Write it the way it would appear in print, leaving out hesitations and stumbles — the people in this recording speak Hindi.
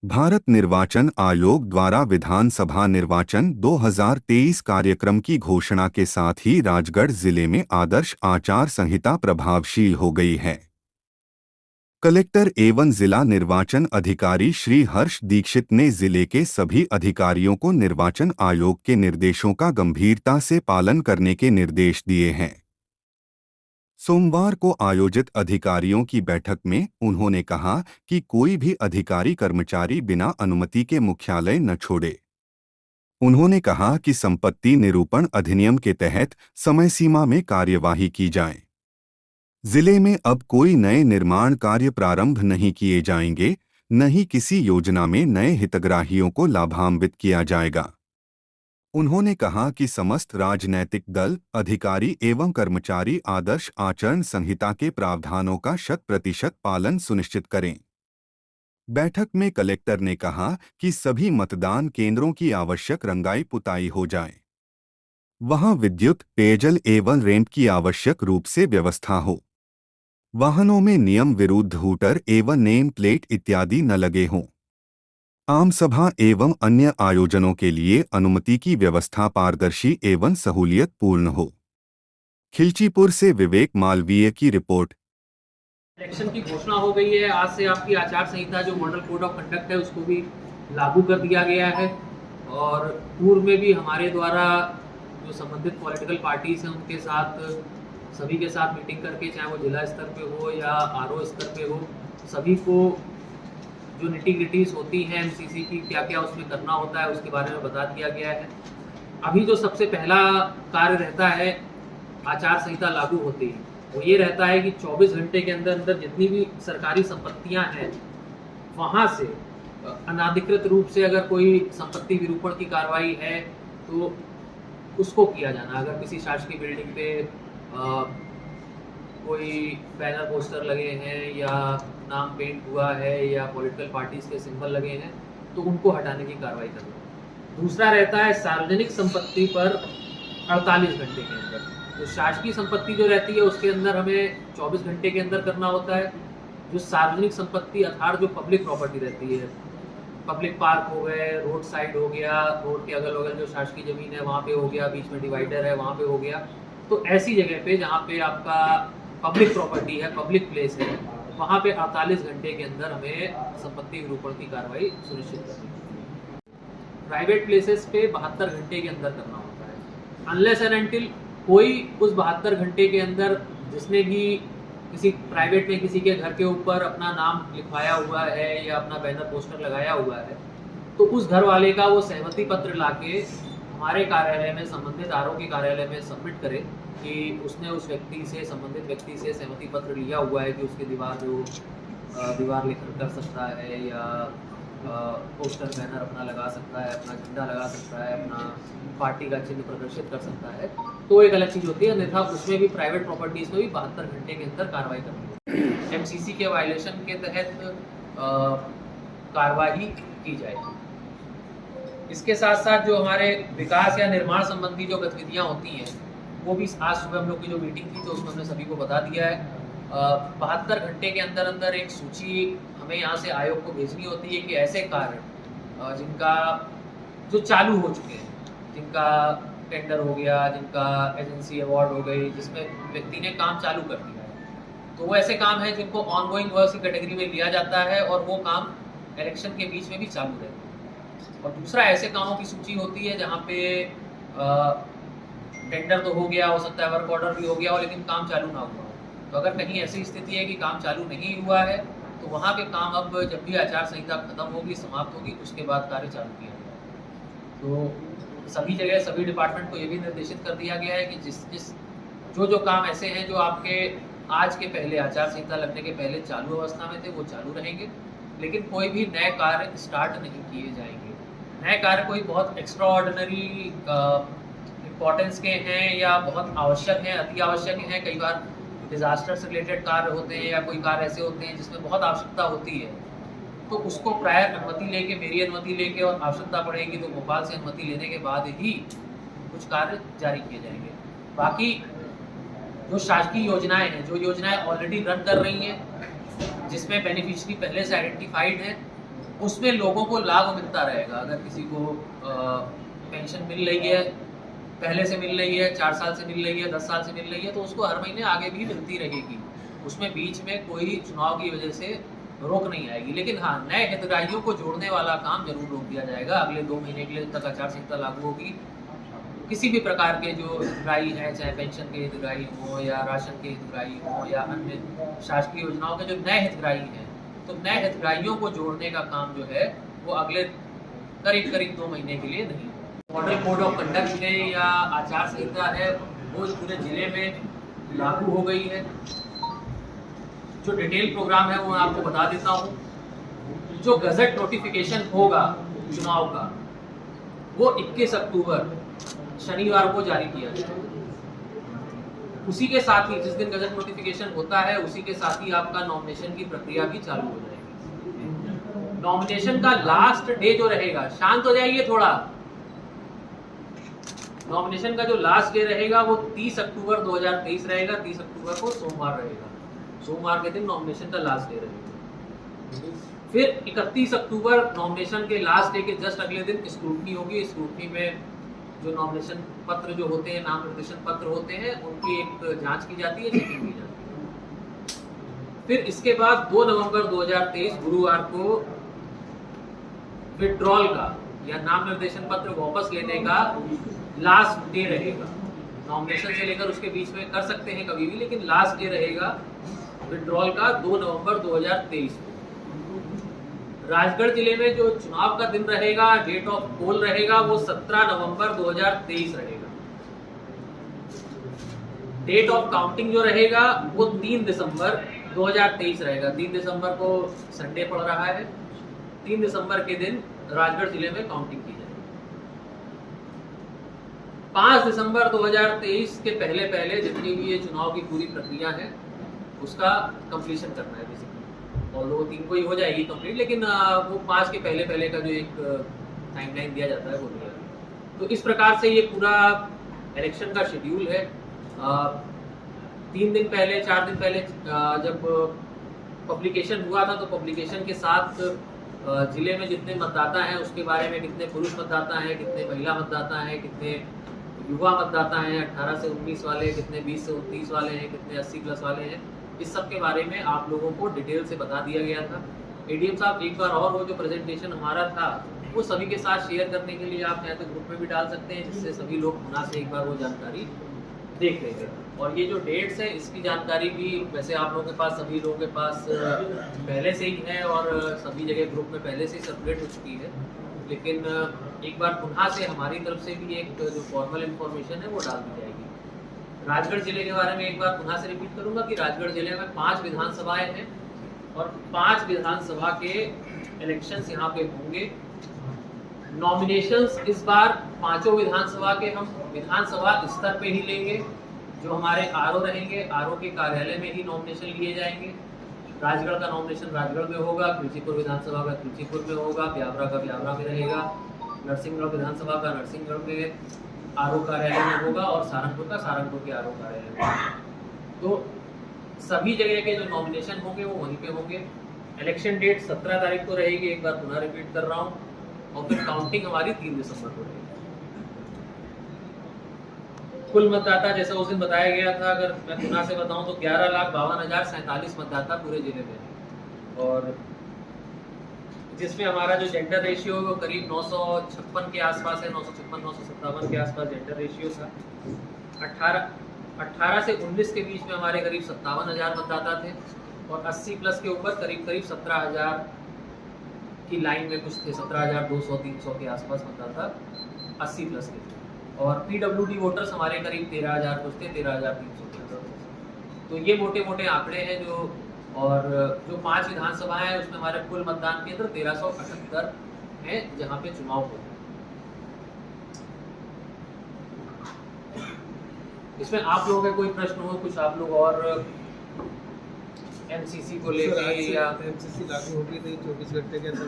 भारत निर्वाचन आयोग द्वारा विधानसभा निर्वाचन 2023 कार्यक्रम की घोषणा के साथ ही राजगढ़ जिले में आदर्श आचार संहिता प्रभावशील हो गई है। कलेक्टर एवं जिला निर्वाचन अधिकारी श्री हर्ष दीक्षित ने जिले के सभी अधिकारियों को निर्वाचन आयोग के निर्देशों का गंभीरता से पालन करने के निर्देश दिए हैं। सोमवार को आयोजित अधिकारियों की बैठक में उन्होंने कहा कि कोई भी अधिकारी कर्मचारी बिना अनुमति के मुख्यालय न छोड़े। उन्होंने कहा कि संपत्ति निरूपण अधिनियम के तहत समय सीमा में कार्यवाही की जाए। जिले में अब कोई नए निर्माण कार्य प्रारंभ नहीं किए जाएंगे, न ही किसी योजना में नए हितग्राहियों को लाभान्वित किया जाएगा। उन्होंने कहा कि समस्त राजनैतिक दल, अधिकारी एवं कर्मचारी आदर्श आचरण संहिता के प्रावधानों का 100% पालन सुनिश्चित करें। बैठक में कलेक्टर ने कहा कि सभी मतदान केंद्रों की आवश्यक रंगाई पुताई हो जाए। वहां विद्युत, पेयजल एवं रैंप की आवश्यक रूप से व्यवस्था हो। वाहनों में नियम विरुद्ध हूटर एवं नेम प्लेट इत्यादि न लगे हों। आम सभा एवं अन्य आयोजनों के लिए अनुमति की व्यवस्था पारदर्शी एवं सहूलियत पूर्ण हो। खिलचीपुर से विवेक मालवीय की रिपोर्ट। इलेक्शन की घोषणा हो गई है। आज से आपकी आचार संहिता जो मॉडल कोड ऑफ कंडक्ट है उसको भी लागू कर दिया गया है। और पूर्व में भी हमारे द्वारा जो संबंधित पॉलिटिकल पार्टीज हैं उनके साथ सभी के साथ मीटिंग करके, चाहे वो जिला स्तर पे हो या आरओ स्तर पे हो, सभी को जो निटी-ग्रिटीज होती हैं एमसीसी की, क्या क्या उसमें करना होता है उसके बारे में बता दिया गया है। अभी जो सबसे पहला कार्य रहता है आचार संहिता लागू होते ही, वो ये रहता है कि 24 घंटे के अंदर अंदर जितनी भी सरकारी संपत्तियां हैं वहाँ से अनाधिकृत रूप से अगर कोई संपत्ति विरूपण की कार्रवाई है तो उसको किया जाना। अगर किसी शासकीय बिल्डिंग पे कोई बैनर पोस्टर लगे हैं या नाम पेंट हुआ है या पॉलिटिकल पार्टीज के सिंबल लगे हैं तो उनको हटाने की कार्रवाई करना। दूसरा रहता है सार्वजनिक संपत्ति पर 48 घंटे के अंदर। तो शासकीय संपत्ति जो रहती है उसके अंदर हमें 24 घंटे के अंदर करना होता है। जो सार्वजनिक संपत्ति अर्थात जो पब्लिक प्रॉपर्टी रहती है, पब्लिक पार्क हो गए, रोड साइड हो गया, रोड के अगल बगल जो शासकीय जमीन है वहाँ पे हो गया, बीच में डिवाइडर है वहाँ पे हो गया, तो ऐसी जगह पे जहाँ पे आपका पब्लिक प्रॉपर्टी है, पब्लिक प्लेस है, वहाँ पे 48 घंटे के अंदर हमें संपत्ति विरूपण की कार्रवाई सुनिश्चित करनी है। प्राइवेट प्लेसेस पे 72 घंटे के अंदर करना होता है। अनलेस एंड अनटिल कोई उस 72 घंटे के अंदर जिसने भी किसी प्राइवेट में किसी के घर के ऊपर अपना नाम लिखवाया हुआ है या अपना बैनर पोस्टर लगाया हुआ है, तो उस घर वाले का वो सहमति पत्र लाके हमारे कार्यालय में, संबंधित आरओ के कार्यालय में सबमिट करे कि उसने उस व्यक्ति से, संबंधित व्यक्ति से सहमति पत्र लिया हुआ है कि उसके दीवार लेखन कर सकता है या पोस्टर बैनर अपना लगा सकता है, अपना झंडा लगा सकता है, अपना पार्टी का चिन्ह प्रदर्शित कर सकता है, तो एक अलग चीज़ होती है। अन्यथा उसमें भी प्राइवेट प्रॉपर्टीज में भी 72 घंटे के अंदर कार्रवाई करनी है। एमसीसी के वायलेशन के तहत कार्रवाई की जाएगी। इसके साथ साथ जो हमारे विकास या निर्माण संबंधी जो गतिविधियां होती हैं वो भी आज सुबह हम लोग की जो मीटिंग थी तो उसमें हमने सभी को बता दिया है। 72 घंटे के अंदर अंदर एक सूची हमें यहाँ से आयोग को भेजनी होती है कि ऐसे कार्य जिनका जो चालू हो चुके हैं, जिनका टेंडर हो गया, जिनका एजेंसी अवार्ड हो गई, जिसमें व्यक्ति ने काम चालू कर दिया है, तो वो ऐसे काम हैं जिनको ऑनगोइंग वर्क की कैटेगरी में लिया जाता है और वो काम इलेक्शन के बीच में भी चालू रहते हैं। और दूसरा ऐसे कामों की सूची होती है जहाँ पे टेंडर तो हो गया, हो सकता है वर्क ऑर्डर भी हो गया हो, लेकिन काम चालू ना हुआ। तो अगर कहीं ऐसी स्थिति है कि काम चालू नहीं हुआ है तो वहाँ पे काम अब जब भी आचार संहिता खत्म होगी, समाप्त होगी, उसके बाद कार्य चालू किया जाएगा। तो सभी जगह सभी डिपार्टमेंट को ये भी निर्देशित कर दिया गया है कि जो काम ऐसे हैं जो आपके आज के पहले, आचार संहिता लगने के पहले चालू अवस्था में थे, वो चालू रहेंगे, लेकिन कोई भी नए कार्य स्टार्ट नहीं किए जाएंगे। नए कार्य कोई बहुत एक्स्ट्रा ऑर्डिनरी इम्पोर्टेंस के हैं या बहुत आवश्यक हैं, अति आवश्यक हैं, कई बार डिजास्टर से रिलेटेड कार्य होते हैं या कोई कार्य ऐसे होते हैं जिसमें बहुत आवश्यकता होती है, तो उसको प्रायर अनुमति लेके, मेरी अनुमति लेके, और आवश्यकता पड़ेगी तो भोपाल से अनुमति लेने के बाद ही कुछ कार्य जारी किए जाएंगे। बाकी जो शासकीय योजनाएं हैं, जो योजनाएं ऑलरेडी रन कर रही हैं, जिसमें बेनिफिशियरी पहले से आइडेंटिफाइड है, उसमें लोगों को लाभ मिलता रहेगा। अगर किसी को पेंशन मिल रही है, पहले से मिल रही है, 4 साल से मिल रही है, 10 साल से मिल रही है, तो उसको हर महीने आगे भी मिलती रहेगी। उसमें बीच में कोई चुनाव की वजह से रोक नहीं आएगी। लेकिन हाँ, नए हितग्राहियों को जोड़ने वाला काम जरूर रोक दिया जाएगा। अगले 2 महीने के लिए जब तक आचार संहिता लागू होगी, किसी भी प्रकार के जो हितग्राही हैं, चाहे पेंशन के हितग्राही हों या राशन के हितग्राही हों या अन्य शासकीय योजनाओं के जो नए हितग्राही हैं, तो नए हितग्राहियों को जोड़ने का काम जो है वो अगले करीब 2 महीने के लिए नहीं। मॉडल कोड ऑफ कंडक्ट है या आचार संहिता है, वो इस पूरे जिले में लागू हो गई है। जो डिटेल प्रोग्राम है वो मैं आपको बता देता हूँ। जो गजट नोटिफिकेशन होगा चुनाव का, वो 21 अक्टूबर शनिवार को जारी किया जाएगा। उसी के साथ ही जिस दिन गजट नोटिफिकेशन होता है, उसी के साथ ही आपका नॉमिनेशन की प्रक्रिया भी चालू हो जाएगी। नॉमिनेशन का लास्ट डे जो रहेगा, शांत हो जाइए थोड़ा, नॉमिनेशन का जो लास्ट डे रहेगा वो 30 अक्टूबर 2023 रहेगा। 30 अक्टूबर को सोमवार रहेगा। सोमवार के दिन नॉमिनेशन का लास्ट डे रहेगा। फिर 31 अक्टूबर नॉमिनेशन के लास्ट डे के जस्ट अगले दिन स्क्रूटनी होगी। स्क्रूटनी में जो नॉमिनेशन पत्र जो होते हैं, नाम निर्देशन पत्र होते हैं, उनकी एक जांच की जाती है, चेकिंग की जाती है। फिर इसके बाद 2 नवंबर 2023 गुरुवार को विड्रॉल का या नाम निर्देशन पत्र वापस लेने का लास्ट डे रहेगा। नॉमिनेशन से लेकर उसके बीच में कर सकते हैं कभी भी, लेकिन लास्ट डे रहेगा विड्रॉल का 2 नवंबर 2023 को। राजगढ़ जिले में जो चुनाव का दिन रहेगा, डेट ऑफ पोल रहेगा, वो 17 नवंबर 2023 रहेगा। डेट ऑफ काउंटिंग जो रहेगा वो 3 दिसंबर 2023 रहेगा। 3 दिसंबर को संडे पड़ रहा है। 3 दिसंबर के दिन राजगढ़ जिले में काउंटिंग की जाएगी। 5 दिसंबर 2023 के पहले जितनी भी ये चुनाव की पूरी प्रक्रिया है उसका कंप्लीशन करना है बेसिकली। और वो 3 को ही हो जाएगी कंप्लीट, लेकिन वो 5 के पहले का जो एक टाइमलाइन दिया जाता है वो दिया। तो इस प्रकार से ये पूरा इलेक्शन का शेड्यूल है। 3 दिन पहले, 4 दिन पहले जब पब्लिकेशन हुआ था, तो पब्लिकेशन के साथ जिले में जितने मतदाता हैं उसके बारे में, कितने पुरुष मतदाता हैं, कितने महिला मतदाता हैं, कितने युवा मतदाता हैं 18 से 19 वाले, कितने 20 से 29 वाले हैं, कितने 80 प्लस वाले हैं, इस सब के बारे में आप लोगों को डिटेल से बता दिया गया था। एडीएम साहब एक बार और वो जो प्रेजेंटेशन हमारा था वो सभी के साथ शेयर करने के लिए आप चाहे तो ग्रुप में भी डाल सकते हैं, जिससे सभी लोग पुनः से एक बार वो जानकारी देख लेंगे। और ये जो डेट्स है इसकी जानकारी भी वैसे आप लोगों के पास, सभी लोगों के पास पहले से ही है और सभी जगह ग्रुप में पहले से ही सर्कुलेट हो चुकी है। लेकिन एक बार पुनः से हमारी तरफ से भी एक जो फॉर्मल इन्फॉर्मेशन है वो डाल दी जाएगी। राजगढ़ जिले के बारे में एक बार पुनः से रिपीट करूंगा कि राजगढ़ जिले में 5 विधानसभाएं हैं और 5 विधानसभा के इलेक्शंस यहाँ पे होंगे। नॉमिनेशंस इस बार 5 विधानसभा के हम विधानसभा स्तर पे ही लेंगे। जो हमारे आरओ रहेंगे, आरओ के कार्यालय में ही नॉमिनेशन लिए जाएंगे। राजगढ़ का नॉमिनेशन राजगढ़ में होगा, तुलसीपुर विधानसभा का तुलसीपुर में होगा, ब्यावरा का ब्यावरा में रहेगा, नरसिंहगढ़ विधानसभा का नरसिंहगढ़ में आरओ कार्यालय में होगा और सारंगपुर का सारंगपुर के आरओ कार्यालय में। तो सभी जगह के जो नॉमिनेशन होंगे वो वहीं पे होंगे। इलेक्शन डेट 17 तारीख को रहेगी, एक बार पुनः रिपीट कर रहा हूँ। और फिर काउंटिंग हमारी 3 दिसंबर को रहेगी। कुल मतदाता जैसा उस दिन बताया गया था, अगर मैं पुनः से बताऊं तो 11,52,047 मतदाता पूरे जिले में है। और जिसमें हमारा जो जेंडर रेशियो है वो करीब 956 के आसपास है, 956-957 के आसपास जेंडर रेशियो था। 18 से 19 के बीच में हमारे करीब 57,000 मतदाता थे और 80 प्लस के ऊपर करीब 17,000 की लाइन में कुछ थे, 17,200-300 के आसपास मतदाता 80 प्लस के थे। और पीडब्ल्यूडी वोटर्स हमारे करीब 13,000 कुछ थे, 13,300 के आसपास। तो ये मोटे मोटे आंकड़े हैं जो। और जो 5 विधानसभाएं हैं उसमें हमारे कुल मतदान केंद्र 1378 हैं जहाँ पे चुनाव होगा। इसमें आप लोगों के कोई प्रश्न हो, कुछ आप लोग और एमसीसी को लेकर या एमसीसी लागू होगी तो 24 घंटे के अंदर